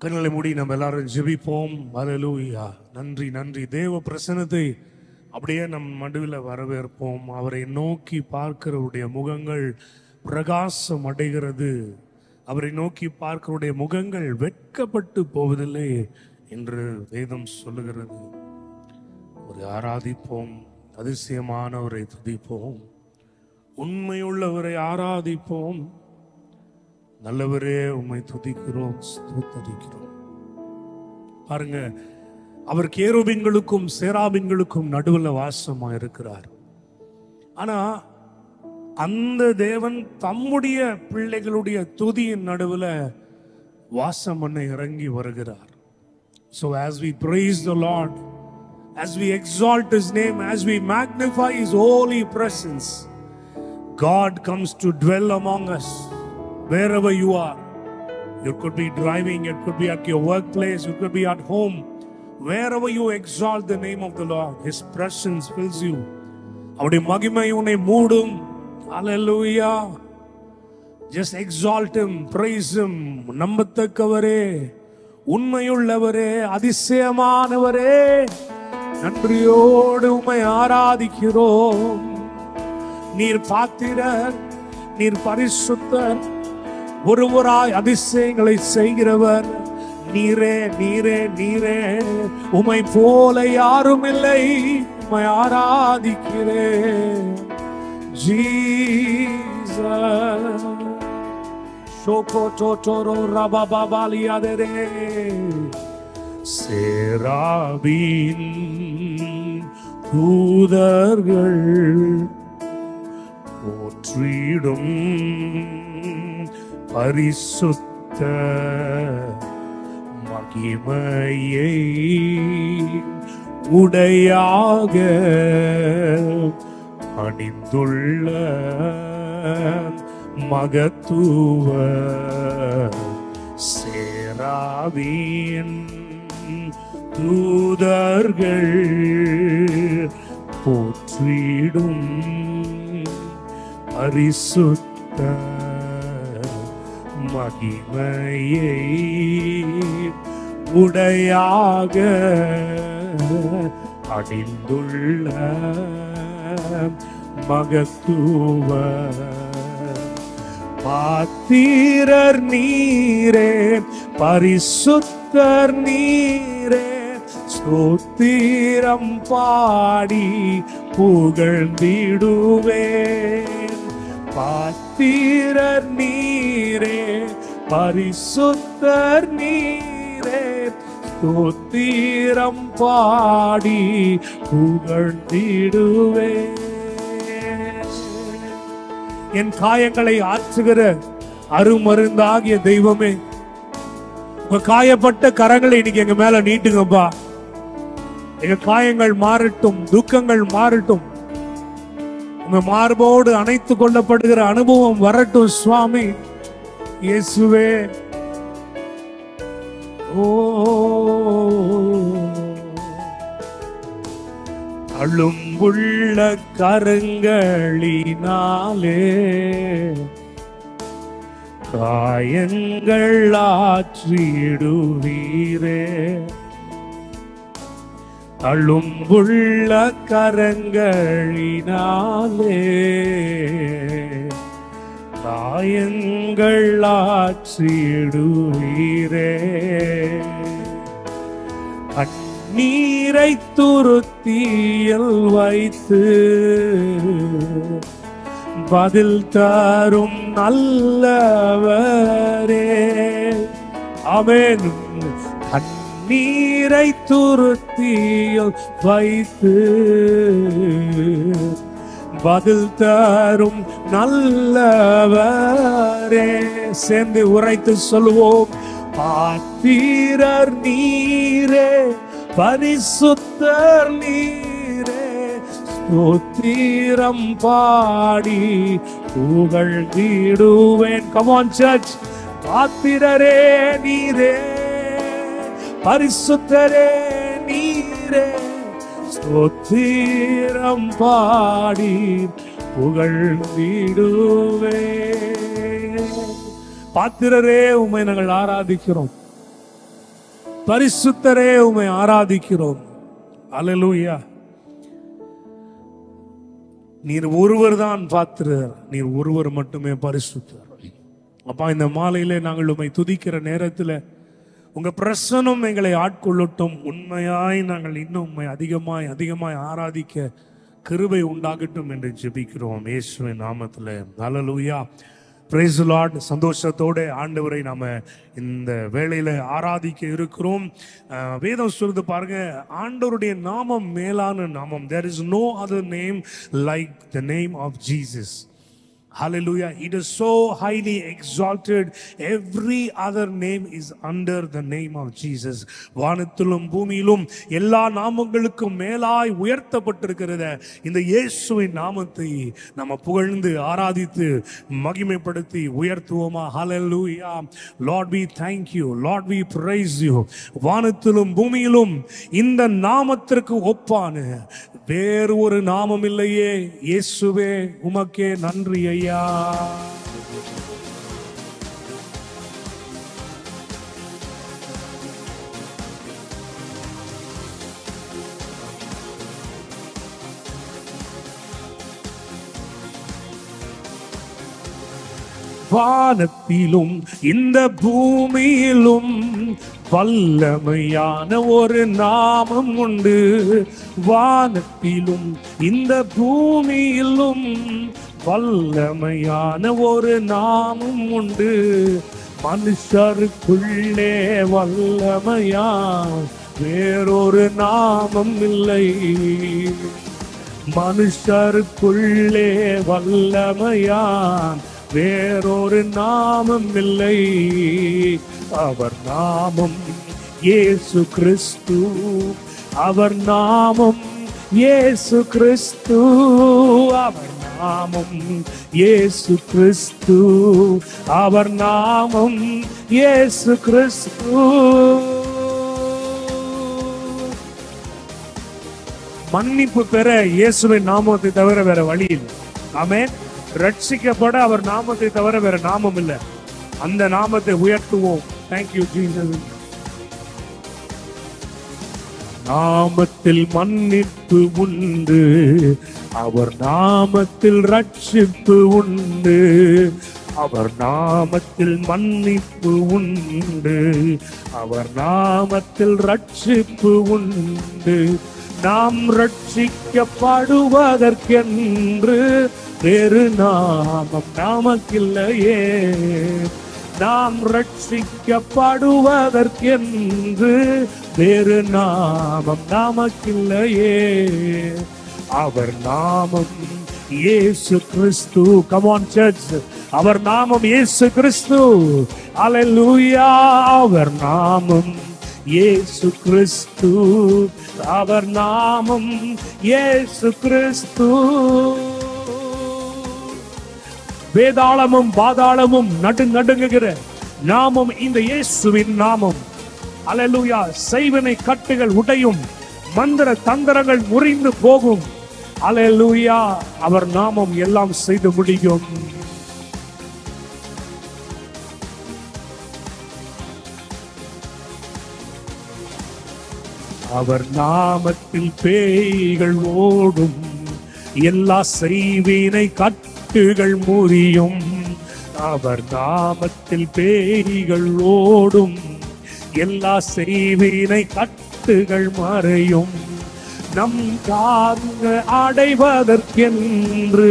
கண்களை மூடி நம்ம எல்லாரும் ஜெபிப்போம். ஹல்லேலூயா. நன்றி நன்றி. தேவ பிரசன்னத்தை அப்படியே நம் நடுவில் வரவேற்போம். அவரை நோக்கி பார்க்கிறவருடைய முகங்கள் பிரகாசம் அடைகிறது. அவரை நோக்கி பார்க்கிறவருடைய முகங்கள் வெட்கப்பட்டு போவதில்லை என்று வேதம் சொல்லுகிறது. ஒரு ஆராதிப்போம், அதிசயமானவரை துதிப்போம், உண்மையுள்ளவரை ஆராதிப்போம். நல்லவரே உம்மை துதிக்கிறோம், ஸ்தோத்தரிக்கிறோம். பாருங்க, அவர் கேருபீன்களுக்கும் சேராபீன்களுக்கும் நடுவில் வாசமா இருக்கிறார். ஆனா அந்த தேவன் தம்முடைய பிள்ளைகளுடைய துதியின் நடுவில் வாசம் பண்ண இறங்கி வருகிறார். So as we praise the Lord, as we exalt His name, as we magnify His holy presence, God comes to dwell among us. Wherever you are, you could be driving, it could be at your workplace, you could be at home. Wherever you exalt the name of the Lord, His presence fills you. அவருடைய மகிமை உன்னை மூடும். Hallelujah. Just exalt Him, praise Him. நம்பத்தக்கவரே, உண்மையுள்ளவரே, அதிசயமானவரே, நன்றியோடு உம்மை ஆராதிக்கிறோம். நீர் பாத்திரர், நீர் பரிசுத்தர், ஒருவராய் அதிசயங்களை செய்கிறவர் நீரே, நீரே, நீரே. உம்மை போல யாரும் இல்லை. உம்மை ஆராதிக்கிறேன் ஜீசஸ். ஷோகோ டோட்டோரோ ரபாபாலியாதரே. சேராபீன் தூதர்கள் போற்றிடும் பரிசுத்த மகிமையை உடையாக அணிந்துள்ள மகத்துவ சேராபீன் தூதர்கள் போற்றிடும் பரிசுத்த மகிமையை உடையாக அணிந்துள்ள மகத்துவ பாத்திரர் நீரே, பரிசுத்தர் நீரே. ஸ்தோத்திரம் பாடி புகழ்ந்திடுவேன். பாத்திரர் நீரே, பரிசுத்தர் நீரே. ஸ்தோத்திரம் பாடி புகழ்ந்திடுவேன். என் காயங்களை ஆற்றுகிற அருமருந்தாகிய தெய்வமே, உங்க காயப்பட்ட கரங்களை இன்னைக்கு எங்க மேல நீட்டுங்கப்பா. எங்க காயங்கள் மாறட்டும், துக்கங்கள் மாறட்டும். உங்க மார்போடு அணைத்து கொள்ளப்படுகிற அனுபவம் வரட்டும் சுவாமி இயேசுவே. ஓ அழும்புள்ள கரங்களினாலே காயங்கள் ஆற்றிடுவீரே. அழும்புள்ள கரங்களினாலே காயங்கள் ஆற்றிடுவீரே. கண்ணீரை துருத்தியில் வைத்து பதில் தரும் நல்லவரே. ஆமென். கண்ணீரை துருத்தியில் வைத்து பதில் தரும் நல்லவரே. சேர்ந்து உரைத்து சொல்லுவோம். பாத்திரர் நீரே, பரிசுத்தர் நீரே. ஸ்தோத்திரம் பாடி புகழ்ந்திடுவேன். Come on church. பாத்திரரே நீரே, பரிசுத்தரே நீரே. ஸ்தோத்திரம் பாடி புகழ்ந்திடுவேன். பாத்திரரே உம்மை நாங்கள் ஆராதிக்கிறோம். பரிசுத்தரே உம்மை ஆராதிக்கிறோம். அல்லேலூயா. நீர் ஒருவர் தான் பாத்திரர், நீர் ஒருவர் மட்டுமே பரிசுத்தர். அப்பா, இந்த மாலையிலே நாங்கள் உம்மை துதிக்கிற நேரத்தில் உங்க பிரசன்னம் எங்களை ஆட்கொள்ளட்டும். உண்மையாய் நாங்கள் இன்னும் உம்மை அதிகமாய் அதிகமாய் ஆராதிக்க கிருபை உண்டாகட்டும் என்று ஜெபிக்கிறோம் இயேசுவின் நாமத்தில். அல்லேலூயா. Praise the lord. சந்தோஷத்தோட ஆண்டவரை நாம இந்த வேளையில ஆராதிக்க இருக்கிறோம். வேதம் சொல்லுது பாருங்க, ஆண்டவருடைய நாமம் மேலான நாமம். There is no other name like the name of Jesus. Hallelujah. It is so highly exalted. Every other name is under the name of Jesus. வானத்திலும் பூமியிலும் எல்லா நாமங்களுக்கும் மேலாய் உயர்த்தப்பட்டிருக்கிறத இந்த இயேசுவின் நாமத்தை நம்ம புகழ்ந்து ஆராதித்து மகிமைப்படுத்தி உயர்த்துவோமா? Hallelujah. Lord, we thank you. Lord, we praise you. வானத்திலும் பூமியிலும் இந்த நாமத்திற்கு ஒப்பான வேறு ஒரு நாமம் இல்லையே. இயேசுவே, உமக்கே நன்றி ஐயா. வானத்திலும் இந்த பூமியிலும் வல்லமையான ஒரு நாமம் உண்டு. வானத்திலும் இந்த பூமியிலும் வல்லமையான ஒரு நாமம் உண்டு. மனுஷருக்குள்ளே வல்லமையா வேறொரு நாமம் இல்லை. மனுஷருக்குள்ளே வல்லமையா வேறொரு நாமம் இல்லை. அவர் நாமம் இயேசு கிறிஸ்து. அவர் நாமம் இயேசு கிறிஸ்து. அவர் நாமம் இயேசு கிறிஸ்து. அவர் நாமம் இயேசு கிறிஸ்து. மன்னிப்பு பெற இயேசுவின் நாமத்தை தவிர வேற வழி இல்லை. ஆமென். ரட்சிக்கப்பட அவர் நாமத்தை தவிர வேற நாமம் இல்லை. அந்த நாமத்தை உயர்த்துவோம். Thank you Jesus. நாமத்தில் மன்னிப்பு உண்டு, அவர் நாமத்தில் ரட்சிப்பு உண்டு. அவர் நாமத்தில் மன்னிப்பு உண்டு, அவர் நாமத்தில் ரட்சிப்பு உண்டு. நாம் ரட்சிக்கப்படுவதற்கென்று வேறு நாமம் நமக்கில்லையே. நாம் ரட்சிக்கப்படுவதற்கென்று வேறு நாமம் நமக்கில்லையே. அவர் நாமம் இயேசு கிறிஸ்து. Come on church. அவர் நாமம் இயேசு கிறிஸ்து. Hallelujah. அவர் நாமம் இயேசு கிறிஸ்து. அவர் நாமம் இயேசு கிறிஸ்து. வேதாளமும் பாதாளமும் நடுங்குகிற நாமம் இந்த இயேசுவின் நாமம். அல்லேலூயா. செய்வினை கட்டுகள் உடையும், மந்திர தந்திரங்கள் முறிந்து போகும். அல்லேலூயா. அவர் நாமம் எல்லாம் செய்து முடியும். அவர் நாமத்தில் பேய்கள் ஓடும், எல்லா செய்வினை கட்டுகள் முறியும். அவர் நாமத்தில் பேய்கள் ஓடும், எல்லா செய்வினை கட்டுகள் மறையும். நம் காரண அடைவதற்கென்று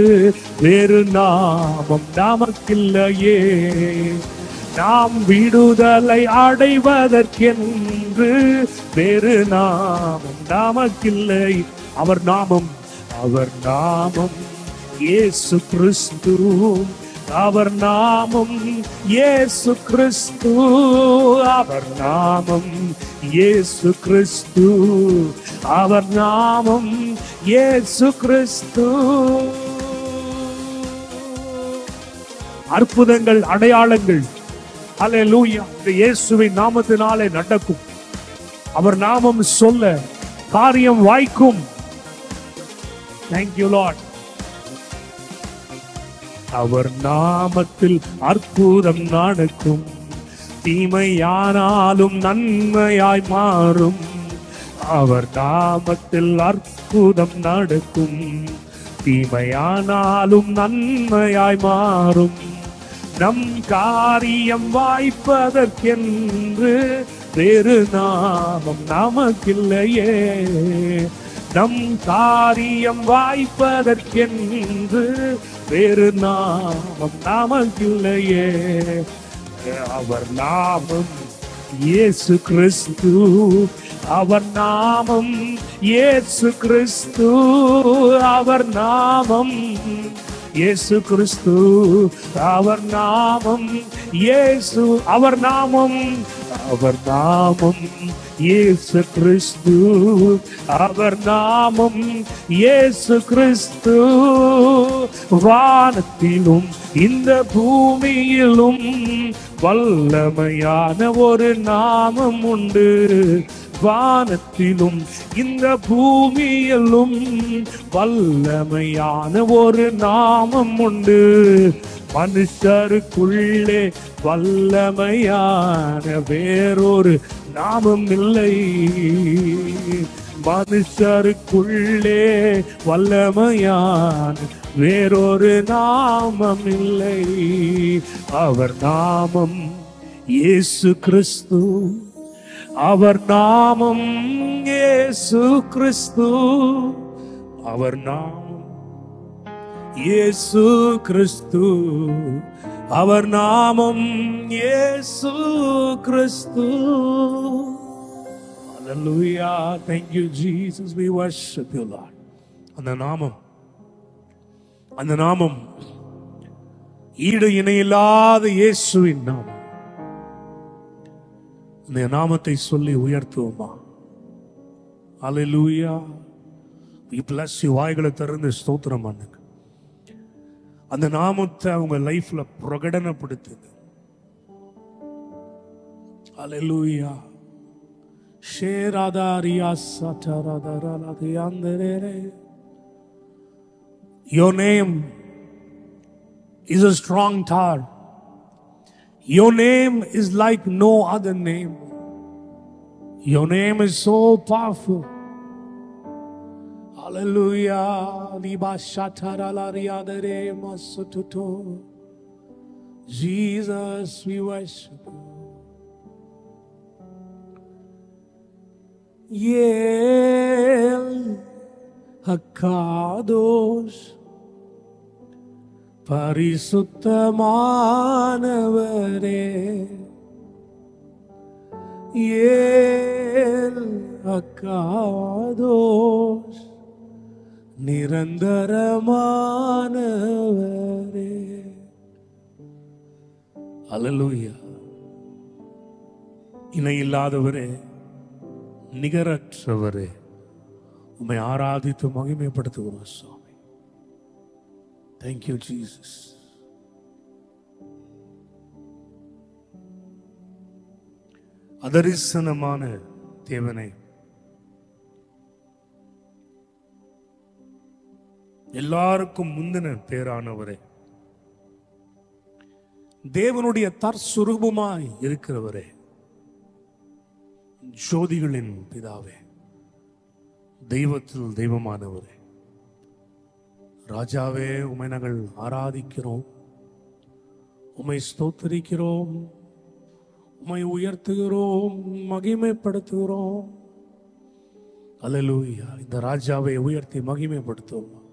வேறு நாமம் நமக்கில்லையே. நாம் விடுதலை அடைவதற்கென்று வேறு நாமம் நமக்கில்லை. அவர் நாமம், அவர் நாமம் இயேசு கிறிஸ்து. அவர் நாமம் இயேசு கிறிஸ்து. அவர் நாமம் இயேசு கிறிஸ்து. அவர் நாமம் இயேசு கிறிஸ்து. அற்புதங்கள், அடையாளங்கள், அல்லேலூயா, இந்த இயேசுவின் நாமத்தினாலே நடக்கும். அவர் நாமம் சொல்ல காரியம் வாய்க்கும். Thank you Lord. அவர் நாமத்தில் அற்புதம் நடக்கும். தீமையானாலும் நன்மையாய் மாறும். அவர் நாமத்தில் அற்புதம் நடக்கும். தீமையானாலும் நன்மையாய் மாறும். நம் காரியம் வாய்ப்பதற்கென்று வேறு நாமம் நமக்கில்லையே. நம் காரியம் வாய்ப்பதற்கென்று வேறு நாமம் நமக்கில்லையே. அவர் நாமம் இயேசு கிறிஸ்து. அவர் நாமம் இயேசு கிறிஸ்து. அவர் நாமம் இயேசு கிறிஸ்து. அவர் நாமம் இயேசு. அவர் நாமம் அவர் நாமம் இயேசு கிறிஸ்து. அவர் நாமம் இயேசு கிறிஸ்து. வானத்திலும் இந்த பூமியிலும் வல்லமையான ஒரு நாமம் உண்டு. வானத்திலும் இந்த பூமியிலும் வல்லமையான ஒரு நாமம் உண்டு. மனுஷருக்குள்ளே வல்லமையான வேறொரு நாமம் இல்லை. மனுஷருக்குள்ளே வல்லமையான வேறொரு நாமம் இல்லை. அவர் நாமம் இயேசு கிறிஸ்து. அவர் நாமம் இயேசு கிறிஸ்து. அவர் நாமம் இயேசு கிறிஸ்து. அவர் நாமம் இயேசு கிறிஸ்து. Hallelujah. Thank you, Jesus. We worship you, Lord. அந்த நாமம் ஈடு இணையில்லாத இயேசுவின் நாமம். அந்த நாமத்தை சொல்லி உயர்த்துவோமா? Hallelujah. We bless you. வாய்களை திறந்து ஸ்தோத்திரம் பண்ணுங்க. அந்த நாமத்தை உங்க லைஃப்ல பிரகடனப்படுத்துங்க. Hallelujah. Your name is a strong tower. Your name is like no other name. Your name is so powerful. Hallelujah. Jesus, we worship you. Yel Hakadosh பரிசுத்தமானவரே. ஏல் அக்காதோஷ் நிரந்தரமானவரே. அல்லேலூயா. இணையில்லாதவரே, நிகரற்றவரே, உம்மை ஆராதித்து மகிமைப்படுத்துகிறோம் சுவாமி. Thank you, Jesus. அதரிசனமான தேவனே, எல்லாருக்கும் முந்தின பேரானவரே, தேவனுடைய தற்சுரூபமாய் இருக்கிறவரே, ஜோதிகளின் பிதாவே, தெய்வத்தில் தெய்வமானவரே, ராஜாவே, உம்மை நாங்கள் ஆராதிக்கிறோம், உம்மை ஸ்தோத்திரிக்கிறோம், உம்மை உயர்த்துகிறோம், மகிமைப்படுத்துகிறோம். அல்லேலூயா. இந்த ராஜாவை உயர்த்தி மகிமைப்படுத்துவோம்.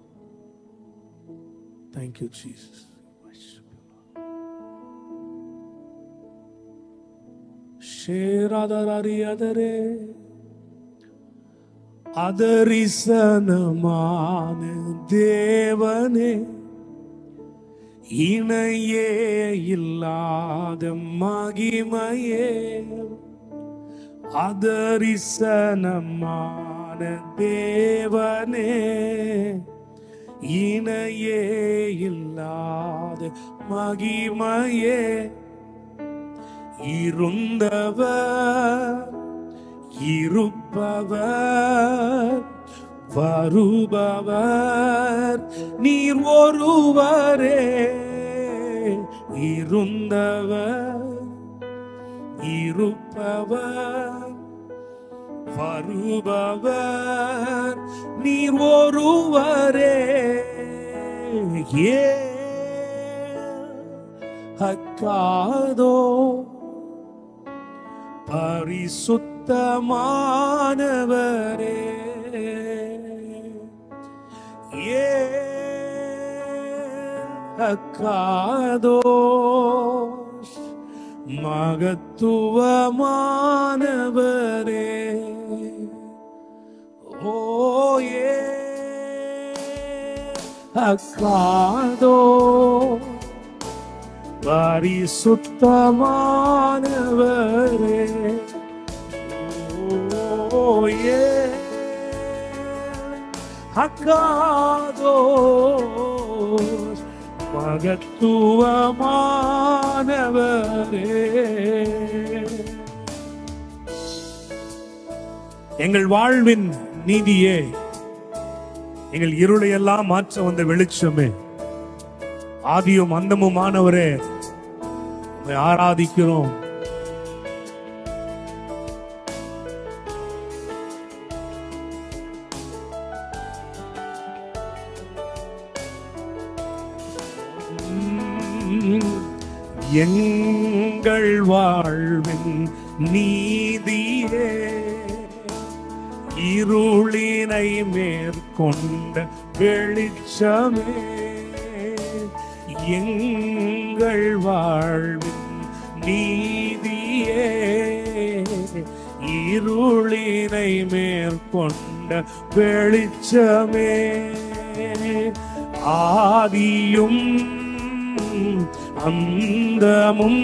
Thank you, Jesus. ஷேராதரே அதரிசனமான தேவனே, இணையே இல்லாத மகிமையே, அதரிசனமான தேவனே, இணையே இல்லாத மகிமையே, இருந்தவர் இருப்பவர் வருபவர் நீர் ஒருவரே. இருந்தவர் இருப்பவர் வருபவர் நீர் ஒருவரே. அக்காதோ பரிசுத்தமானவரே, அக்காதோ மகத்துவமானவரே. ஓயே அக்காதோ பரிசுத்தமானவரே. ஓயே அக்காதோ மகத்துவமானவரே. எங்கள் வாழ்வின் நீதியே, எங்கள் இருளை எல்லாம் மாற்ற வந்த வெளிச்சமே, ஆதியும் அந்தமுமானவரே, உம்மை ஆராதிக்கிறோம். எங்கள் வாழ்வின் நீதியே, இருளினை மேற்கொண்ட வெளிச்சமே, எங்கள் வாழ்வின் நீதியே, இருளினை மேற்கொண்ட வெளிச்சமே, ஆதியும் அந்தமும்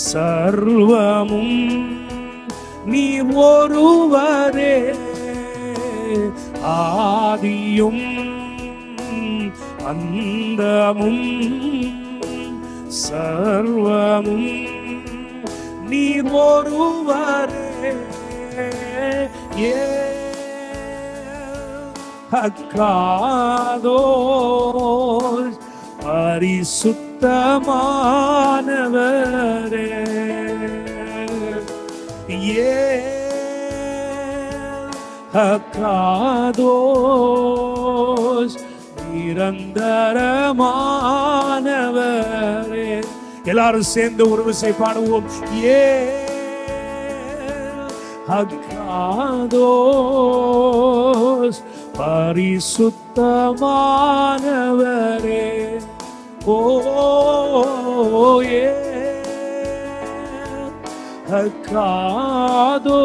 சர்வமும் நீர் ஒருவரே. ஆதியும் அந்தமும் சர்வமும் நீர் ஒருவரே. அக்காதோ பரிசுத்தமானவரே, அக்காதோஸ் நிரந்தரமானவரே. எல்லாரும் சேர்ந்து ஒரு விசை பாடுவோம். அக்காதோஸ் பரிசுத்தமானவரே. ஓயே அக்காதோ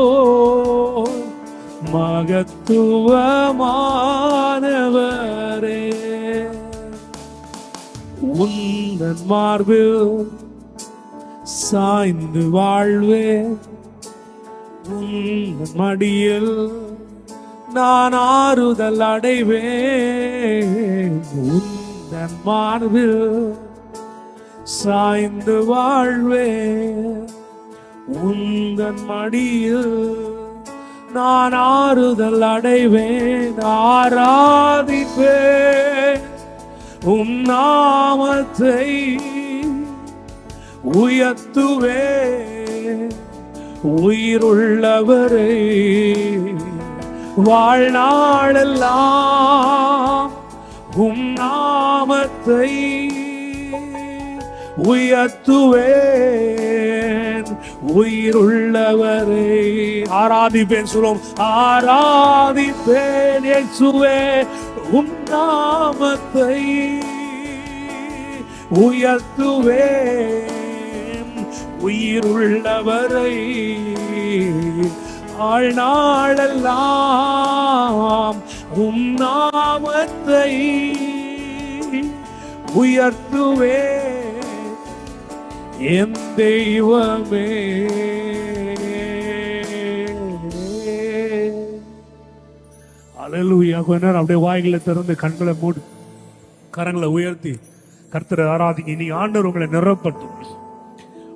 மகத்துவமானவரே. உந்தன் மார்பில் சாய்ந்து வாழ்வே, உந்தன் மடியில் நான் ஆறுதல் அடைவேன். உந்தன் மார்பில் சாய்ந்து வாழ்வே, உந்தன் மடியில் நான் ஆறுதல் அடைவேன். ஆராதிப்பேன் உம் நாமத்தை, உயர்த்துவேன் உயிருள்ளவரை. வாழ்நாளெல்லாம் உம் நாமத்தை உயர்த்துவேன் உயிருள்ளவரை. ஆராதிப்பேன் சொல்லும். ஆராதிப்பேன் இயேசுவே உம் நாமத்தை, உயர்த்துவேன் உயிருள்ளவரை. ஆழ்நாளெல்லாம் உம் நாமத்தை உயர்த்துவேன் என் தெய்வமே. அல்லேலூயா. கொஞ்ச நேரம் அப்படியே வாய்களை திறந்து கண்களை மூடி கரங்களை உயர்த்தி கர்த்தரை ஆராதிங்க. இனி ஆண்டவர் உங்களை நிரப்பட்டு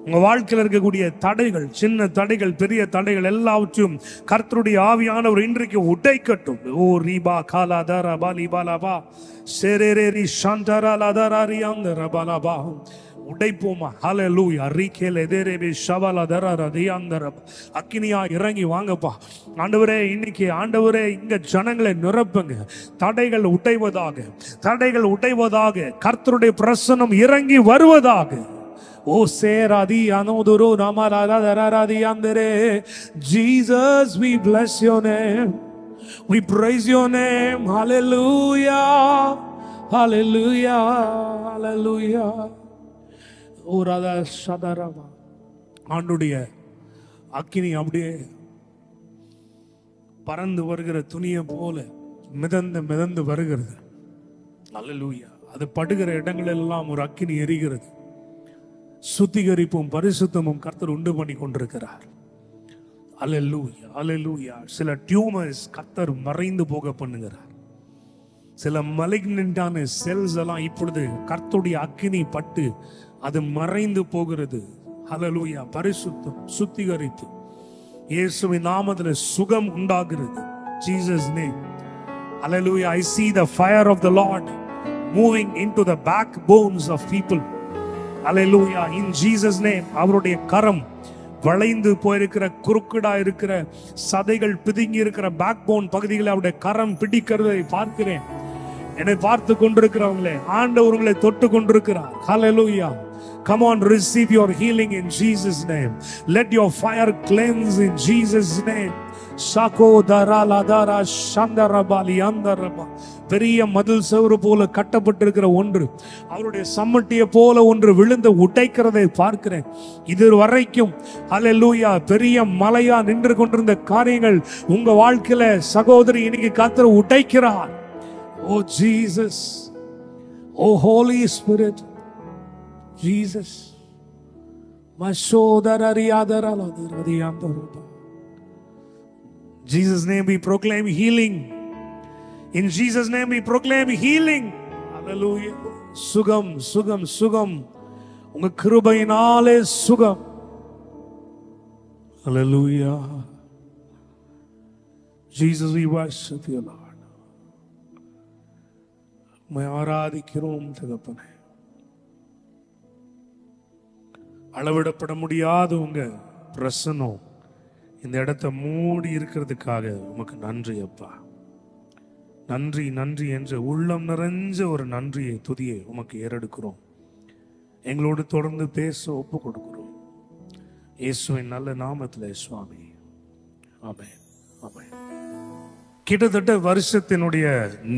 உங்க வாழ்க்கையில் இருக்கக்கூடிய தடைகள், சின்ன தடைகள், பெரிய தடைகள் எல்லாவற்றையும் கர்த்தருடைய ஆவியானவர் இன்றைக்கு உடைக்கட்டும். ஓ ரீபா காலா தரபா லிபாலாபா சேரேரி சாந்தரா லதராரி அந்த ரபாலாபா. உடைப்போமா. ஹல்லேலூயா. ரீகேல எதேரேபே ஷவல தரர தியாந்தர. அக்கினியா இறங்கி வாங்கப்பா ஆண்டவரே. இன்னைக்கு ஆண்டவரே இங்க ஜனங்களை நிரப்புங்க. தடைகள் உடைவதாக, தடைகள் உடைவதாக. கர்த்தருடைய பிரசன்னம் இறங்கி வருவதாக. ஓ சேராதி அனோதுரு நமராதி அந்தரே. Jesus, we bless your name, we praise your name. Hallelujah, hallelujah, hallelujah. ஓ ராதா சதரமா. ஆண்டுடைய அக்கினி அப்படியே பறந்து வருகிற துணியை போல மிதந்து மிதந்து வருகிறது. ஹல்லேலூயா. அது படுகிற இடங்கள் எல்லாம் ஒரு அக்கினி எரிகிறது. சுத்திகரிப்பும் பரிசுத்தமும் கர்த்தர் உண்டு பண்ணி கொண்டிருக்கிறார். ஹல்லேலூயா, ஹல்லேலூயா. சில டியூமர்ஸ் கர்த்தர் மறைந்து போக பண்ணுகிறார். சில மலிக்னன்டான செல்ஸ் எல்லாம் இப்பொழுது கர்த்தருடைய அக்கினி பட்டு அது மறைந்து போகிறது. ஹல்லேலூயா. பரிசுத்தம், சுத்திகரிப்பு, இயேசுவின் நாமத்தில் சுகம் உண்டாகிறது. Jesus name. Hallelujah. I see the fire of the Lord moving into the backbones of people. Hallelujah. In Jesus name. அவருடைய கரம் வளைந்து போயிருக்கிற, குறுக்குடா இருக்கிற சதைகள் பிதுங்கி இருக்கிற பேக்போன் பகுதிகளை அவருடைய கரம் பிடிக்கிறதை பார்க்கிறேன். என்னை பார்த்து கொண்டிருக்கிறவங்களே, ஆண்டவர் உங்களை தொட்டு கொண்டிருக்கிறார். Hallelujah. Come on, receive your healing in Jesus name. Let your fire cleanse in Jesus name. Sako darala dara shandarabali andaraba. பெரிய மதில் செவுறு போல கட்டப்பட்டிருக்கிற ஒன்று அவருடைய சம்மட்டியை போல ஒன்று விழுந்து உடைக்கிறதை பார்க்கிறேன். இது வரைக்கும் ஹல்லேலூயா பெரிய மலையா நின்று கொண்டிருந்த காரியங்கள் உங்க வாழ்க்கையில சகோதரி இன்னைக்கு கர்த்தர் உடைக்கிறார். Oh Jesus, oh holy spirit, Jesus. Jesus name we proclaim healing. In Jesus name we proclaim healing. Hallelujah. சுகம் சுகம் சுகம். உங்க கிருபையினாலே சுகம். Hallelujah. Jesus, we worship you, Lord. உம்மை ஆராதிக்கிறோம் தகப்பனே. அளவிடப்பட முடியாத உங்க பிரசன்னம் இந்த இடத்தை மூடி இருக்கிறதுக்காக உமக்கு நன்றி அப்பா. நன்றி நன்றி என்று உள்ளம் நிறைஞ்ச ஒரு நன்றியை துதியை உமக்கு ஏறெடுக்கிறோம். எங்களோடு தொடர்ந்து பேச ஒப்பு கொடுக்கிறோம். இயேசுவின் நல்ல நாமத்தில் சுவாமி. ஆமென், ஆமென். கிட்டத்தட்ட வருஷத்தினுடைய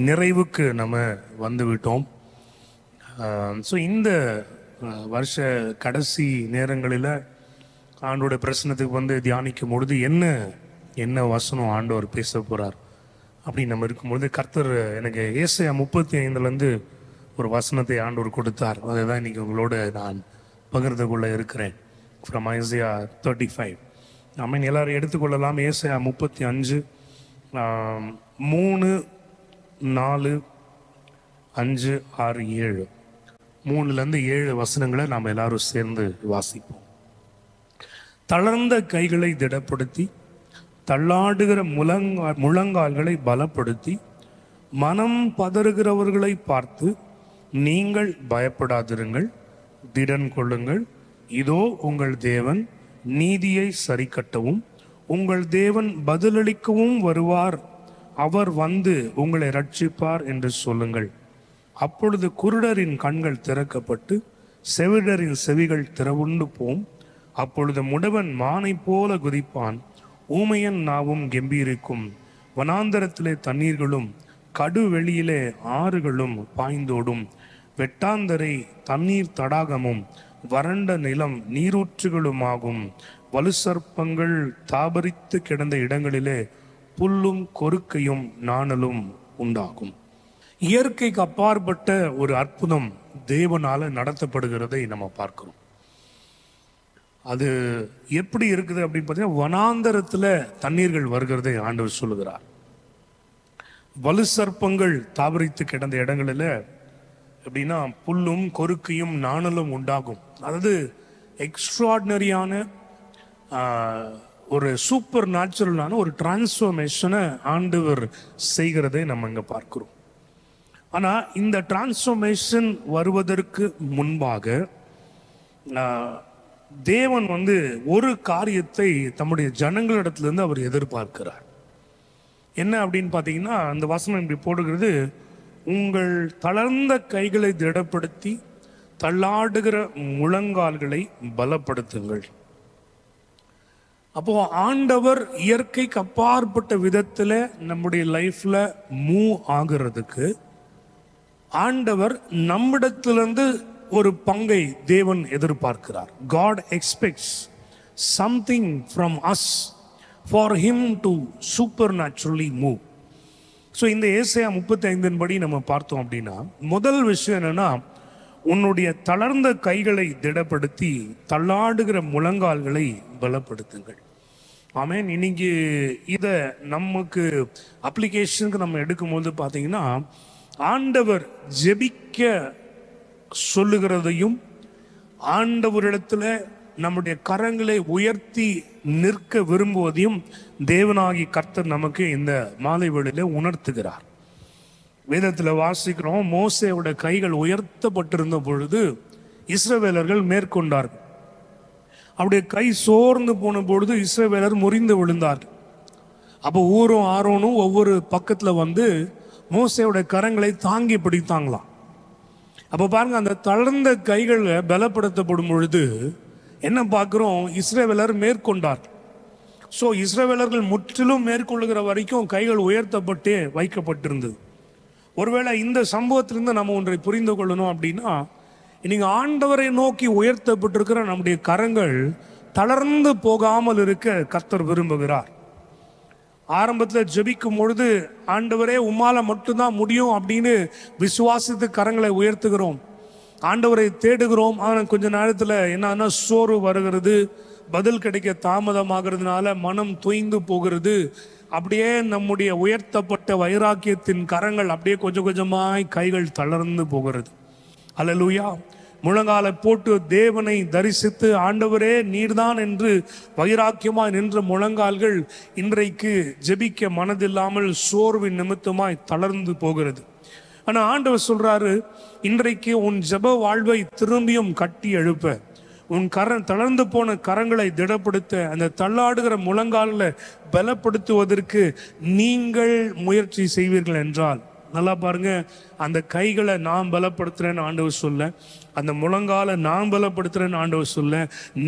நிறைவுக்கு நம்ம வந்து விட்டோம். ஸோ இந்த வருஷ கடைசி நேரங்களில் ஆண்டோட பிரசனத்துக்கு வந்து தியானிக்கும் பொழுது என்ன வசனம் ஆண்டவர் பேச போகிறார் அப்படின்னு நம்ம இருக்கும்பொழுது கர்த்தர் எனக்கு ஏசாயா 35 ஒரு வசனத்தை ஆண்டவர் கொடுத்தார். அதை தான் இன்னைக்கு உங்களோட நான் பகிர்ந்து கொள்ள இருக்கிறேன். From Isaiah 35. நம்ம எல்லாரும் எடுத்துக்கொள்ளலாம். ஏசாயா 35 3, 4, 5, 6, 7 3-7 வசனங்களை நாம் எல்லாரும் சேர்ந்து வாசிப்போம். தளர்ந்த கைகளை திடப்படுத்தி தள்ளாடுகிற முழங்கால்களை பலப்படுத்தி மனம் பதறுகிறவர்களை பார்த்து நீங்கள் பயப்படாதிருங்கள், திடன் கொள்ளுங்கள். இதோ உங்கள் தேவன் நீதியை சரிக்கட்டவும் உங்கள் தேவன் பதிலளிக்கவும் வருவார். அவர் வந்து உங்களை ரட்சிப்பார் என்று சொல்லுங்கள். அப்பொழுது குருடரின் கண்கள் திறக்கப்பட்டு செவிடரின் செவிகள் திறவுண்டு போம். அப்பொழுது முடவன் மானை போல குதிப்பான், ஊமையன் நாவும் கெம்பீரிக்கும். வனாந்தரத்திலே தண்ணீர்களும் கடுவெளியிலே ஆறுகளும் பாய்ந்தோடும். வெட்டாந்தரை தண்ணீர் தடாகமும் வறண்ட நிலம் நீரூற்றுகளுமாகும். வலுசர்ப்பங்கள் தாபரித்து கிடந்த இடங்களிலே புல்லும் கொறுக்கையும் நாணலும் உண்டாகும். இயற்கைக்கு அப்பாற்பட்ட ஒரு அற்புதம் தேவனால நடத்தப்படுகிறதை நம்ம பார்க்கிறோம். அது எப்படி இருக்குது அப்படின்னு பார்த்தீங்கன்னா, வனாந்தரத்துல தண்ணீர்கள் வருகிறதை ஆண்டவர் சொல்லுகிறார். வலு சர்ப்பங்கள் தாபரித்து கிடந்த இடங்களில் எப்படின்னா புல்லும் கொறுக்கையும் நாணலும் உண்டாகும். அதாவது எக்ஸ்ட்ராடினரியான ஒரு சூப்பர் நேச்சுரலான ஒரு டிரான்ஸ்ஃபர்மேஷனை ஆண்டவர் செய்கிறதை நம்ம இங்க பார்க்கிறோம். ஆனா இந்த டிரான்ஸ்ஃபர்மேஷன் வருவதற்கு முன்பாக தேவன் ஒரு காரியத்தை தம்முடைய ஜனங்களிடத்திலிருந்து அவர் எதிர்பார்க்கிறார். என்ன அப்படின்னு பார்த்தீங்கன்னா, அந்த வசனம் இப்படி போடுகிறது, உங்கள் தளர்ந்த கைகளை திடப்படுத்தி தள்ளாடுகிற முழங்கால்களை பலப்படுத்துங்கள். அப்போ ஆண்டவர் இயற்கைக்கு அப்பாற்பட்ட விதத்தில் நம்முடைய லைஃப்ல மூவ் ஆகிறதுக்கு ஆண்டவர் நம்மிடத்திலிருந்து ஒரு பங்கை தேவன் எதிர்பார்க்கிறார். God expects something from us for him to supernaturally move. So இந்த ஏசாயா 35 படி நம்ம பார்த்தோம் அப்படின்னா, முதல் விஷயம் என்னன்னா, உன்னுடைய தளர்ந்த கைகளை திடப்படுத்தி தள்ளாடுகிற முழங்கால்களை பலப்படுத்துங்கள். ஆமேன். இன்னைக்கு இதை நமக்கு அப்ளிகேஷனுக்கு நம்ம எடுக்கும்போது பார்த்தீங்கன்னா, ஆண்டவர் ஜெபிக்க சொல்லுகிறதையும் ஆண்டவரிடத்துல நம்முடைய கரங்களை உயர்த்தி நிற்க விரும்புவதையும் தேவனாகி கர்த்தர் நமக்கு இந்த மாலை வேளையில உணர்த்துகிறார். வேதத்தில் வாசிக்கிறோம், மோசேயோட கைகள் உயர்த்தப்பட்டிருந்த பொழுது இஸ்ரவேலர்கள் மேற்கொண்டார்கள். அவருடைய கை சோர்ந்து போன பொழுது இஸ்ரவேலர் முறிந்து விழுந்தார்கள். அப்போ ஊரும் ஆரோனும் ஒவ்வொரு பக்கத்துல மோசேயோட கரங்களை தாங்கி பிடித்தாங்களாம். அப்போ பாருங்க, அந்த தளர்ந்த கைகளை பலப்படுத்தப்படும் பொழுது என்ன பார்க்கிறோம், இஸ்ரவேலர் மேற்கொண்டார். ஸோ இஸ்ரவேலர்கள் முற்றிலும் மேற்கொள்ளுகிற வரைக்கும் கைகள் உயர்த்தப்பட்டே வைக்கப்பட்டிருந்தது. ஒருவேளை இந்த சம்பவத்திலிருந்து நம்ம ஒன்றை புரிந்து கொள்ளணும் அப்படின்னா, இன்னைக்கு ஆண்டவரை நோக்கி உயர்த்தப்பட்டிருக்கிற நம்முடைய கரங்கள் தளர்ந்து போகாமல் இருக்க கர்த்தர் விரும்புகிறார். ஆரம்பத்தில் ஜெபிக்கும் பொழுது, ஆண்டவரே உம்மால மட்டும்தான் முடியும் அப்படின்னு விசுவாசித்து கரங்களை உயர்த்துகிறோம், ஆண்டவரை தேடுகிறோம். ஆனால் கொஞ்ச நேரத்தில் என்னன்னா சோர்வு வருகிறது, பதில் கிடைக்க தாமதமாகிறதுனால மனம் தொய்ந்து போகிறது. அப்படியே நம்முடைய உயர்த்தப்பட்ட வைராக்கியத்தின் கரங்கள் அப்படியே கொஞ்சம் கொஞ்சமாய் கைகள் தளர்ந்து போகிறது. அல்லேலூயா. முழங்காலை போட்டு தேவனை தரிசித்து ஆண்டவரே நீர்தான் என்று வைராக்கியமாய் நின்ற முழங்கால்கள் இன்றைக்கு ஜெபிக்க மனதில்லாமல் சோர்வின் நிமித்தமாய் தளர்ந்து போகிறது. ஆனா ஆண்டவர் சொல்றாரு, இன்றைக்கு உன் ஜெப வாழ்வை திரும்பியும் கட்டி எழுப்ப, உன் தளர்ந்து போன கரங்களை திடப்படுத்த, அந்த தள்ளாடுகிற முழங்காலில் பலப்படுத்துவதற்கு நீங்கள் முயற்சி செய்வீர்கள் என்றால், நல்லா பாருங்க, அந்த கைகளை நான் பலப்படுத்துறேன்னு ஆண்டவர் சொல்ல, அந்த முழங்கால நான் பலப்படுத்துறேன்னு ஆண்டவர் சொல்ல,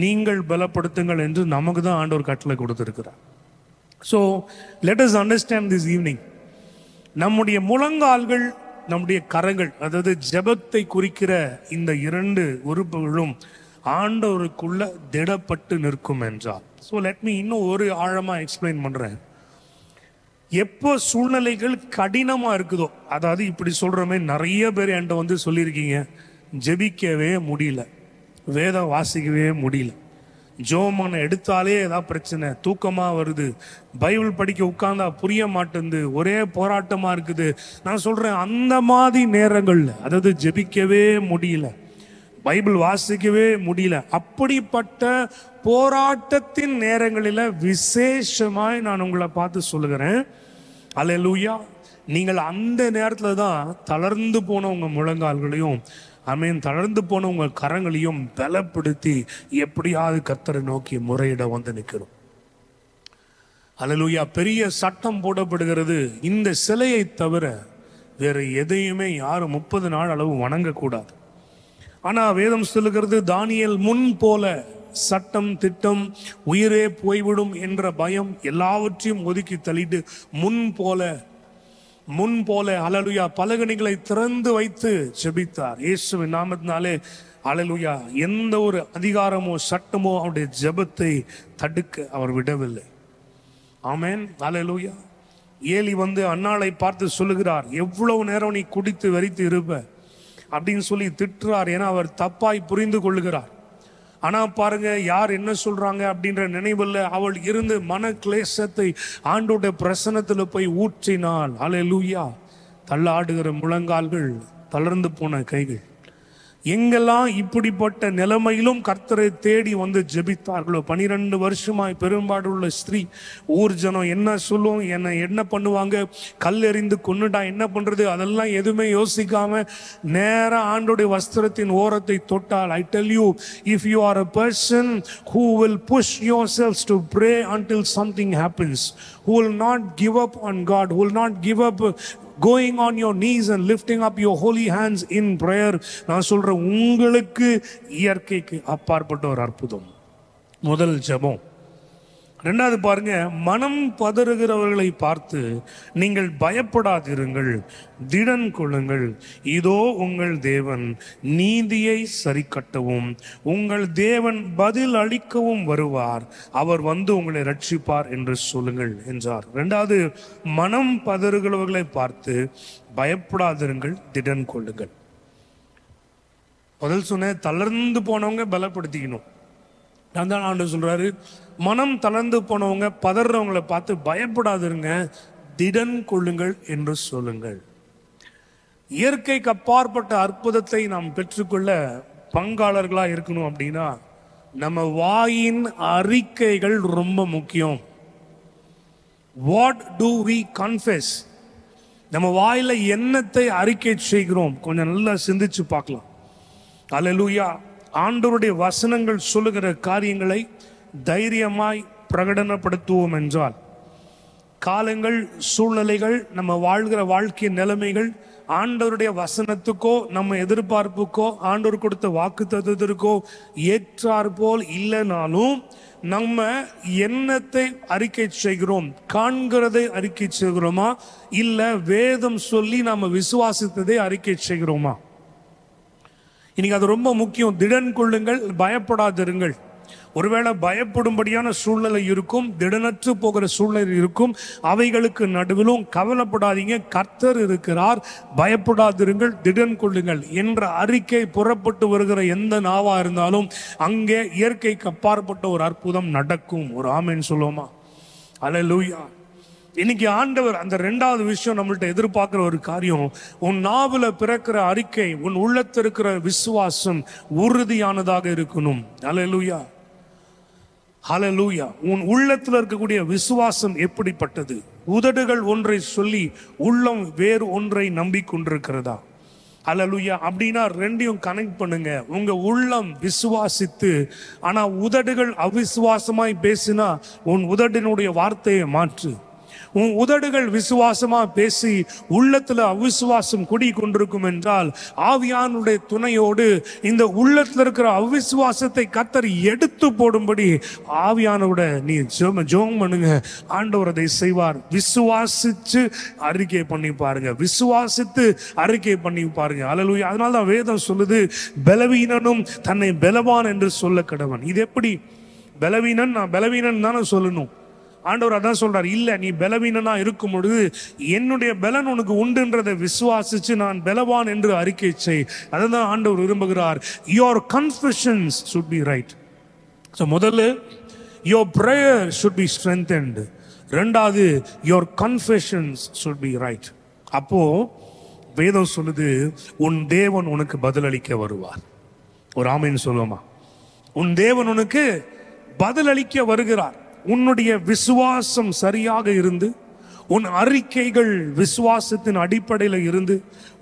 நீங்கள் பலப்படுத்துங்கள் என்று நமக்கு தான் ஆண்டவர் கட்டளை கொடுத்திருக்கிறார். So let us understand this evening, நம்முடைய முழங்கால்கள் நம்முடைய கரங்கள், அதாவது ஜெபத்தை குறிக்கிற இந்த இரண்டு உறுப்புகளும் ஆண்டவருக்குள்ள திடப்பட்டு நிற்கும் என்றால். ஸோ லெட் மீ இன்னும் ஒரு ஆழமா எக்ஸ்பிளைன் பண்றேன். எப்போ சூழ்நிலைகள் கடினமா இருக்குதோ, அதாவது இப்படி சொல்றமே, நிறைய பேர் என்கிட்ட சொல்லியிருக்கீங்க, ஜெபிக்கவே முடியல, வேதம் வாசிக்கவே முடியல, ஜோமான எடுத்தாலே ஏதாவது பிரச்சனை, தூக்கமா வருது, பைபிள் படிக்க உட்கார்ந்தா புரிய மாட்டேங்குது, ஒரே போராட்டமா இருக்குது. நான் சொல்றேன், அந்த மாதிரி நேரங்கள்ல, அதாவது ஜெபிக்கவே முடியல, பைபிள் வாசிக்கவே முடியல, அப்படிப்பட்ட போராட்டத்தின் நேரங்களில் விசேஷமாய் நான் உங்களை பார்த்து சொல்லுகிறேன், அல்லேலூயா, நீங்கள் அந்த நேரத்தில் தான் தளர்ந்து போன உங்க முழங்கால்களையும், தளர்ந்து போன உங்கள் கரங்களையும் பலப்படுத்தி எப்படியாவது கர்த்தரை நோக்கி முறையிட நிற்கிறோம். அல்லேலூயா. பெரிய சட்டம் போடப்படுகிறது, இந்த சிலையை தவிர வேற எதையுமே யாரும் 30 நாள் அளவு வணங்கக்கூடாது. ஆனா வேதம் சொல்லுகிறது, தானியேல் முன் போல சட்டம் திட்டம் உயிரே போய்விடும் என்ற பயம் எல்லாவற்றையும் ஒதுக்கி தள்ளிட்டு முன் போல அல்லேலூயா பலகணிகளை திறந்து வைத்து ஜெபித்தார். இயேசுவின் நாமத்தினாலே அல்லேலூயா. எந்த ஒரு அதிகாரமோ சட்டமோ அவருடைய ஜெபத்தை தடுக்க அவர் விடவில்லை. ஆமென். அல்லேலூயா. ஏலி அன்னாளை பார்த்து சொல்லுகிறார், எவ்வளவு நேரம் நீ குடித்து வெறித்து இருப்ப அப்படின்னு சொல்லி திட்டுறார். ஏன்னா அவர் தப்பாய் புரிந்து கொள்ளுகிறார். ஆனா பாருங்க, யார் என்ன சொல்றாங்க அப்படின்ற நினைவில் அவள் இருந்து மன கிளேசத்தை ஆண்டோட பிரசன்னத்துல போய் ஊற்றினாள். அல்லேலூயா. தள்ளாடுகிற முழங்கால்கள், தளர்ந்து போன கைகள், எங்கெல்லாம் இப்படிப்பட்ட நிலைமையிலும் கர்த்தரை தேடி வந்து ஜெபித்தார்களோ, 12 வருஷமாய் பெரும்பாடுள்ள ஸ்திரீ, ஊர் ஜனம் என்ன சொல்லும், என்ன பண்ணுவாங்க, கல் எறிந்து கொன்னுட்டா என்ன பண்றது, அதெல்லாம் எதுவுமே யோசிக்காம நேர ஆண்டோடைய வஸ்திரத்தின் ஓரத்தை தொட்டால், I tell you, if you are a person who will push yourselves to pray until something happens, who will not give up on God, who will not give up going on your knees and lifting up your holy hands in prayer, நான் சொல்றேன், உங்களுக்கு இயற்கைக்கு அப்பாற்பட்ட ஒரு அற்புதம். முதல் ஜெபம். ரெண்டாவது பாருங்க, மனம் பதறுகிறவர்களை பார்த்து நீங்கள் பயப்படாதிருங்கள், திடன் கொள்ளுங்கள், இதோ உங்கள் தேவன் நீதியை சரி கட்டவும் உங்கள் தேவன் பதில் அளிக்கவும் வருவார், அவர் வந்து உங்களை ரட்சிப்பார் என்று சொல்லுங்கள் என்றார். ரெண்டாவது, மனம் பதறுகிறவர்களை பார்த்து பயப்படாதிருங்கள், திடன் கொள்ளுங்கள். முதல் சொன்ன தளர்ந்து போனவங்க பலப்படுத்திக்கணும். நான் தான் ஆண்டவர் சொல்றாரு, மனம் தளர்ந்து போனவங்க பதறவங்களை பார்த்து பயப்படாதிருங்க, திடன் கொள்ளுங்கள் என்று சொல்லுங்கள். இயற்கைக்கு அப்பாற்பட்ட அற்புதத்தை நாம் பெற்றுக்கொள்ள பங்காளர்களா இருக்கணும் அப்படின்னா நம்ம வாயின் அறிக்கைகள் ரொம்ப முக்கியம். What do we confess? நம்ம வாயில என்னத்தை அறிக்கை செய்கிறோம், கொஞ்சம் நல்லா சிந்திச்சு பார்க்கலாம். அல்லேலூயா. ஆண்டவருடைய வசனங்கள் சொல்லுகிற காரியங்களை தைரியமாய் பிரகடனப்படுத்துவோம் என்றால், காலங்கள், சூழ்நிலைகள், நம்ம வாழ்கிற வாழ்க்கை நிலைமைகள் ஆண்டவருடைய வசனத்துக்கோ நம்ம எதிர்பார்ப்புக்கோ ஆண்டவர் கொடுத்த வாக்கு தத்துவத்திற்கோ ஏற்றாற்போல் இல்லைனாலும் நம்ம என்னத்தை அறிக்கை செய்கிறோம், காண்கிறதை அறிக்கை செய்கிறோமா, இல்லை வேதம் சொல்லி நம்ம விசுவாசித்ததை அறிக்கை செய்கிறோமா? இன்னைக்கு அது ரொம்ப முக்கியம். திடன் கொள்ளுங்கள், பயப்படாதிருங்கள். ஒருவேளை பயப்படும்படியான சூழ்நிலை இருக்கும், திடனற்று போகிற சூழ்நிலை இருக்கும், அவைகளுக்கு நடுவிலும் கவலைப்படாதீங்க, கர்த்தர் இருக்கிறார், பயப்படாதிருங்கள், திடன் கொள்ளுங்கள் என்ற அறிக்கை புறப்பட்டு வருகிற எந்த நாவா இருந்தாலும் அங்கே இயற்கைக்கு அப்பாற்பட்ட ஒரு அற்புதம் நடக்கும். ஒரு ஆமென் சொல்லுவோமா? அல்லேலூயா. இன்னைக்கு ஆண்டவர் அந்த ரெண்டாவது விஷயம் நம்மள்ட்ட எதிர்பார்க்கிற ஒரு காரியம், உன் நாவுல பிறக்கிற அறிக்கை, உன் உள்ளத்தில் இருக்கிற விசுவாசம் உறுதியானதாக இருக்கணும். அல்லேலூயா, ஹல்லேலூயா. உன் உள்ளத்தில் இருக்கக்கூடிய விசுவாசம் எப்படிப்பட்டது? உதடுகள் ஒன்றை சொல்லி உள்ளம் வேறு ஒன்றை நம்பிக்கொண்டிருக்கிறதா? அல்லேலூயா. அப்படின்னா ரெண்டையும் கனெக்ட் பண்ணுங்க. உங்க உள்ளம் விசுவாசித்து ஆனா உதடுகள் அவிசுவாசமாய் பேசினா உன் உதடினுடைய வார்த்தையை மாற்று. உன் உதடுகள் விசுவாசமா பேசி உள்ளத்துல அவிசுவாசம் குடி கொண்டிருக்கும் என்றால் ஆவியானுடைய துணையோடு இந்த உள்ளத்துல இருக்கிற அவிசுவாசத்தை கர்த்தர் எடுத்து போடும்படி ஆவியானோட நீ ஜெபம் பண்ணுங்க. ஆண்டவர் அதை செய்வார். விசுவாசிச்சு அறிக்கை பண்ணி பாருங்க, விசுவாசித்து அறிக்கை பண்ணி பாருங்க. அல்லேலூயா. அதனால தான் வேதம் சொல்லுது, பலவீனனும் தன்னை பலவான் என்று சொல்ல கடவன். இது எப்படி? பலவீனன் நான் பலவீனன் தானே சொல்லணும். ஆண்டவர் அதான் சொல்றார், இல்ல நீ பலவீனனா இருக்கும் பொழுது என்னுடைய பலன் உனக்கு உண்டுன்றதை விசுவாசிச்சு நான் பலவான் என்று அறிக்கை செய். அதான் ஆண்டவர் விரும்புகிறார். your confessions should be right. So முதல்ல your prayer should be strengthened. ரெண்டாவது your confessions should be right. அப்போ வேதம் சொல்லுது, உன் தேவன் உனக்கு பதிலளிக்க வருவார். ஒரு ஆமென் சொல்லுவோமா? உன் தேவன் உனக்கு பதிலளிக்க வருகிறார். உன்னுடைய விசுவாசம் சரியாக இருந்து, உன் அறிக்கைகள் விசுவாசத்தின் அடிப்படையில் இருந்து,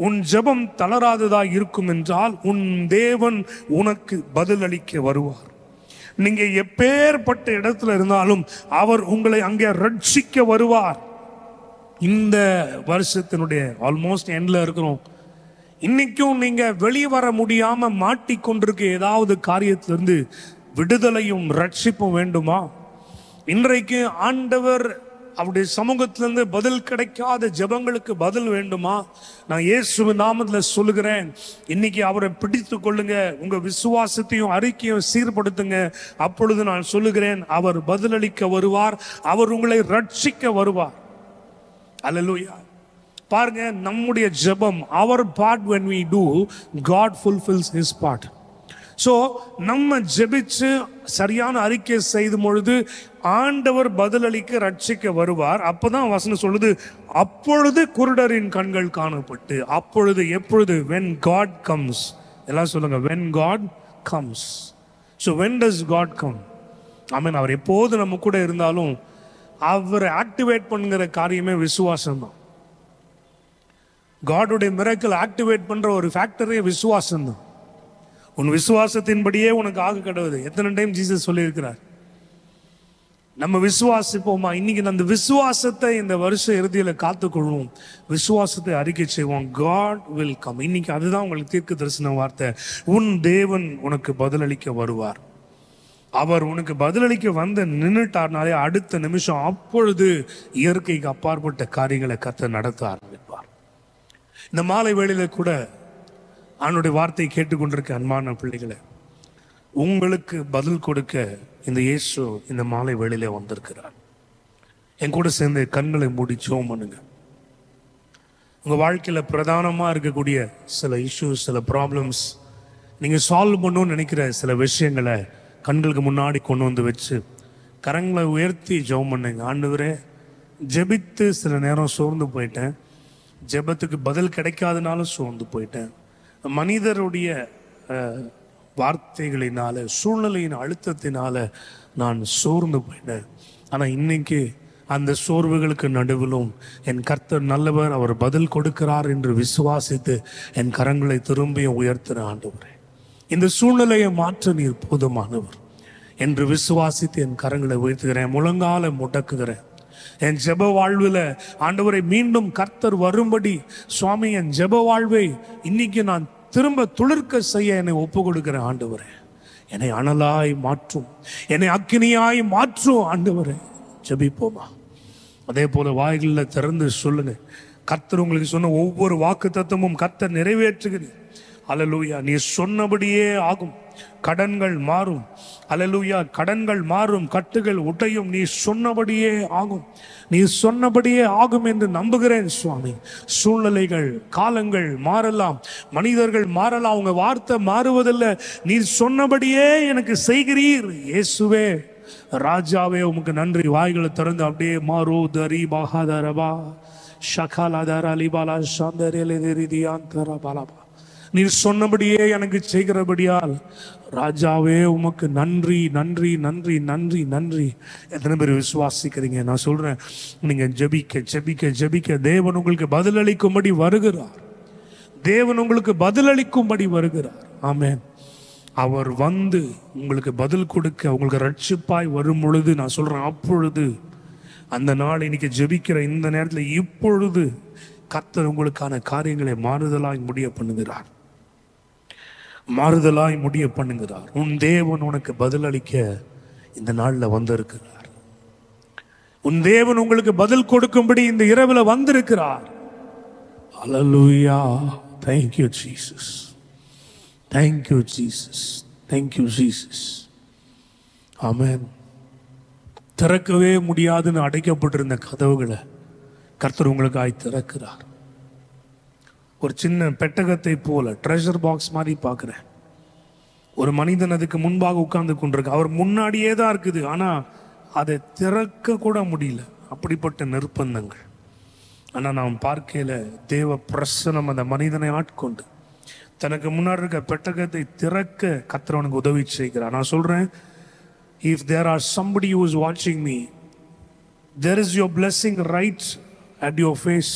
உன் ஜெபம் தளராததா இருக்கும் என்றால் உன் தேவன் உனக்கு பதிலளிக்க வருவார். நீங்க எப்பேற்பட்ட இடத்துல இருந்தாலும் அவர் உங்களை அங்கே ரட்சிக்க வருவார். இந்த வருஷத்தினுடைய ஆல்மோஸ்ட் எண்ட்ல இருக்கிறோம். இன்னைக்கும் நீங்க வெளியே வர முடியாம மாட்டிக்கொண்டிருக்க ஏதாவது காரியத்திலிருந்து விடுதலையும் ரட்சிப்பும் வேண்டுமா? இன்றைக்கு ஆண்டவர் அவருடைய சமூகத்திலிருந்து பதில் கிடைக்காத ஜெபங்களுக்கு பதில் வேண்டுமா? நான் இயேசுவின் நாமத்தில் சொல்லுகிறேன், இன்னைக்கு அவரை பிடித்து கொள்ளுங்க, உங்க விசுவாசத்தையும் அறிக்கையும் சீர்படுத்துங்க. அப்பொழுது நான் சொல்லுகிறேன், அவர் பதிலளிக்க வருவார், அவர் உங்களை ரட்சிக்க வருவார். அல்லேலூயா. பாருங்க, நம்முடைய ஜெபம், our part when we do, God fulfills his part. So நம்ம ஜெபிச்சு சரியான அறிக்கை செய்யும் பொழுது ஆண்டவர் பதிலளிக்க ரட்சிக்க வருவார். அப்பதான் வசனம் சொல்லுது, அப்பொழுது குருடரின் கண்கள் காணப்பட்டு, அப்பொழுது எப்பொழுது? when God comes எல்லாம் சொல்லுங்க, when God comes. So when does God come? ஆமென். அவர் எப்போது நம்ம கூட இருந்தாலும் அவரை ஆக்டிவேட் பண்ணுகிற காரியமே விசுவாசம் தான். காடுடைய மிரக்கல் ஆக்டிவேட் பண்ற ஒரு ஃபேக்டரே விசுவாசம் தான். உன் விசுவாசத்தின்படியே உனக்கு ஆக கடவுது. எத்தனை டைம் ஜீசஸ் சொல்லியிருக்கிறார். நம்ம விசுவாசிப்போமா? இன்னைக்கு அந்த விசுவாசத்தை இந்த வருஷ இறுதியில காத்துக்கொள்வோம். விசுவாசத்தை அறிக்கை செய்வோம். God will come. இன்னைக்கு அதுதான் உங்களுக்கு தீர்க்க தரிசன வார்த்தை. உன் தேவன் உனக்கு பதிலளிக்க வருவார். அவர் உனக்கு பதிலளிக்க வந்து நின்றுட்டார்னாலே அடுத்த நிமிஷம் அப்பொழுது இயற்கைக்கு அப்பாற்பட்ட காரியங்களை கர்த்தர் நடத்த ஆரம்பிப்பார். இந்த மாலை வேளையில கூட அவனுடைய வார்த்தையை கேட்டுக்கொண்டிருக்க அன்பான பிள்ளைகளை, உங்களுக்கு பதில் கொடுக்க இந்த இயேசு இந்த மாலை வேளையிலே வந்திருக்கிறார். என் கூட சேர்ந்து கண்களை மூடி ஜெபம் பண்ணுங்க. உங்க வாழ்க்கையில பிரதானமா இருக்கக்கூடிய சில இஷ்யூஸ், சில ப்ராப்ளம்ஸ், நீங்க சால்வ் பண்ணணும்னு நினைக்கிற சில விஷயங்களை கண்களுக்கு முன்னாடி கொண்டு வந்து வச்சு கரங்களை உயர்த்தி ஜெபம் பண்ணுங்க. ஆண்டவரே, ஜெபித்து சில நேரம் சோர்ந்து போயிட்டேன், ஜெபத்துக்கு பதில் கிடைக்காதனாலும் சோர்ந்து போயிட்டேன், மனிதருடைய வார்த்தைகளினால, சூழ்நிலையின் அழுத்தத்தினால நான் சோர்ந்து போயிட்டேன். ஆனால் இன்னைக்கு அந்த சோர்வுகளுக்கு நடுவிலும் என் கர்த்தர் நல்லவர், அவர் பதில் கொடுக்கிறார் என்று விசுவாசித்து என் கரங்களை திரும்பியும் உயர்த்துற ஆண்டவரே, இந்த சூழ்நிலையை மாற்ற நீர் போதுமானவர் என்று விசுவாசித்து என் கரங்களை உயர்த்துகிறேன், முழங்கால முடக்குகிறேன். என் ஜெப வாழ்வில் ஆண்டவரை மீண்டும் கர்த்தர் வரும்படி சுவாமி, என் ஜெப வாழ்வை இன்னைக்கு நான் திரும்ப துளிர்க்க செய்ய என்னை ஒப்பு கொடுக்கிறேன். ஆண்டவரே, என்னை அனலாய் மாற்றும், என்னை அக்கினியாய் மாற்றும். ஆண்டவரே, ஜெபிப்போமா? அதே போல வாய்களில் திறந்து சொல்லுங்க. கர்த்தர் உங்களுக்கு சொன்ன ஒவ்வொரு வாக்கு தத்துவமும் கர்த்தர் நிறைவேற்றுகிறீர். அல்லேலூயா. நீ சொன்னபடியே ஆகும். கடன்கள் மாறும். அல்லேலூயா. கடன்கள் மாறும், கட்டுகள் உடையும். நீ சொன்னபடியே ஆகும், நீ சொன்னபடியே ஆகும் என்று நம்புகிறேன் சுவாமி. சூழ்நிலைகள், காலங்கள் மாறலாம், மனிதர்கள் மாறலாம், உங்க வார்த்தை மாறுவதில்லை. நீ சொன்னபடியே எனக்கு செய்கிறீர். இயேசுவே, ராஜாவே, உமக்கு நன்றி. வாய்களை திறந்து அப்படியே மாறோ தரி பாகாதரபா ஷகாலாதர அலிபாலா சாந்தரேலிதியாந்தரபாலபா, நீர் சொன்னபடியே எனக்கு செய்கிறபடியால் ராஜாவே உமக்கு நன்றி, நன்றி, நன்றி, நன்றி, நன்றி. எத்தனை பேர் விசுவாசிக்கிறீங்க? நான் சொல்றேன், நீங்க ஜெபிக்க ஜெபிக்க ஜெபிக்க தேவன் உங்களுக்கு பதிலளிக்கும்படி வருகிறார். தேவன் உங்களுக்கு பதிலளிக்கும்படி வருகிறார். ஆமென். அவர் வந்து உங்களுக்கு பதில் கொடுக்க, உங்களுக்கு ரட்சிப்பாய் வரும் பொழுது, நான் சொல்றேன், அப்பொழுது அந்த நாள் இன்னைக்கு ஜெபிக்கிற இந்த நேரத்தில் இப்பொழுது கர்த்தர் உங்களுக்கான காரியங்களை மாறுதலாய் முடிய பண்ணுகிறார். மாறுதலாய் முடிய பண்ணுகிறார். உன் தேவன் உனக்கு பதிலளிக்க இந்த நாள்ல வந்திருக்கிறார். உன் தேவன் உங்களுக்கு பதில் கொடுக்கும்படி இந்த இரவுல வந்திருக்கிறார். ஹல்லேலூயா. Thank you Jesus. Thank you Jesus. Thank you Jesus. ஆமென். திறக்கவே முடியாதுன்னு அடைக்கப்பட்டிருந்த கதவுகளை கர்த்தர் உங்களுக்காய் திறக்கிறார். ஒரு சின்ன பெட்டகத்தை போல, ட்ரெஷர் பாக்ஸ் மாதிரி பார்க்கிறேன். ஒரு மனிதன் அதுக்கு முன்பாக உட்கார்ந்து கொண்டிருக்கு. அவர் முன்னாடியே தான் இருக்குது, ஆனா அதை திறக்க கூட முடியல. அப்படிப்பட்ட நிர்பந்தங்கள். ஆனா நாம் பார்க்கையில தேவ பிரசனம் அந்த மனிதனை ஆட்கொண்டு தனக்கு முன்னாடி இருக்க பெட்டகத்தை திறக்க கர்த்தர் உதவி செய்கிறார். நான் சொல்றேன், if there are somebody who is watching me, there is your blessing right at your face,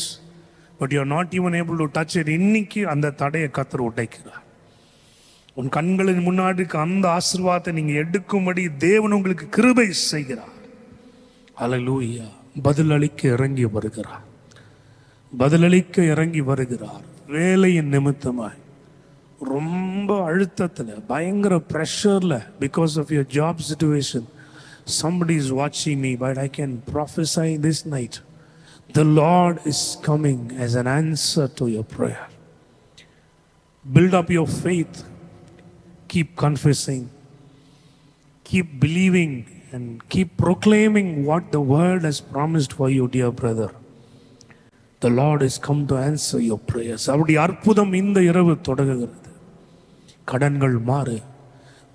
but you are not even able to touch it. இன்னைக்கு அந்த தடையை கர்த்தர் உடைக்கிறார். உன் கண்களின் முன்னாடி இருக்க அந்த ஆசீர்வாதத்தை நீங்க எடுக்கும்படி தேவன் உங்களுக்கு கிருபை செய்கிறார். ஹல்லேலூயா. பதிலளிக்க இறங்கி வருகிறார். பதிலளிக்க இறங்கி வருகிறார். வேலையின் நிமித்தமாய் ரொம்ப அழுத்தத்துல, பயங்கர பிரஷர்ல, because of your job situation, somebody is watching me, but I can prophesy this night, the Lord is coming as an answer to your prayer. Build up your faith, keep confessing, keep believing, and keep proclaiming what the word has promised for you, dear brother. The Lord has come to answer your prayers. அவருடைய அற்புதம் இந்த இரவு தொடங்குகிறது. கடன்கள் மாறு,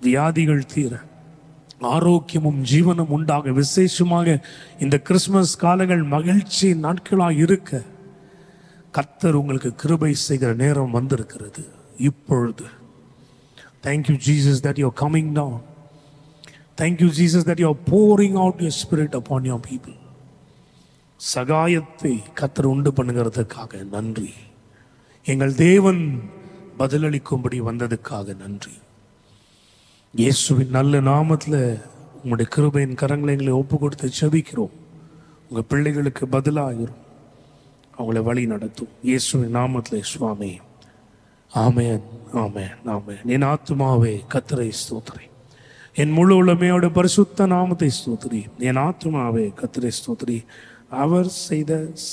வியாதிகள் தீர, ஆரோக்கியமும் ஜீவனும் உண்டாக, விசேஷமாக இந்த கிறிஸ்துமஸ் காலங்கள் மகிழ்ச்சி நாட்களாக இருக்க கர்த்தர் உங்களுக்கு கிருபை செய்கிற நேரம் வந்திருக்கிறது. இப்பொழுது Thank you, Jesus, that you're coming down. Thank you, Jesus, that you're pouring out your Spirit upon your people. சகாயத்தை கர்த்தர் உண்டு பண்ணுகிறதுக்காக நன்றி. எங்கள் தேவன் பதிலளிக்கும்படி வந்ததுக்காக நன்றி. இயேசுவின் நல்ல நாமத்தில் உங்களுடைய கிருபையின் கரங்களை எங்களை ஒப்பு கொடுத்து ஜெபிக்கிறோம். உங்கள் பிள்ளைகளுக்கு பதிலாகிரும், அவங்களை வழி நடத்தும். இயேசுவின் நாமத்தில் சுவாமி. ஆமென், ஆமென், ஆமென். என் ஆத்துமாவே கர்த்தரை ஸ்தோத்திரி, என் முழு உள்ளமையோட பரிசுத்த நாமத்தை ஸ்தோத்திரி. என் ஆத்துமாவே கர்த்தரை ஸ்தோத்திரி, அவர் செய்த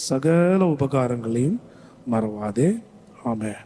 சகல உபகாரங்களையும் மறவாதே. ஆமென்.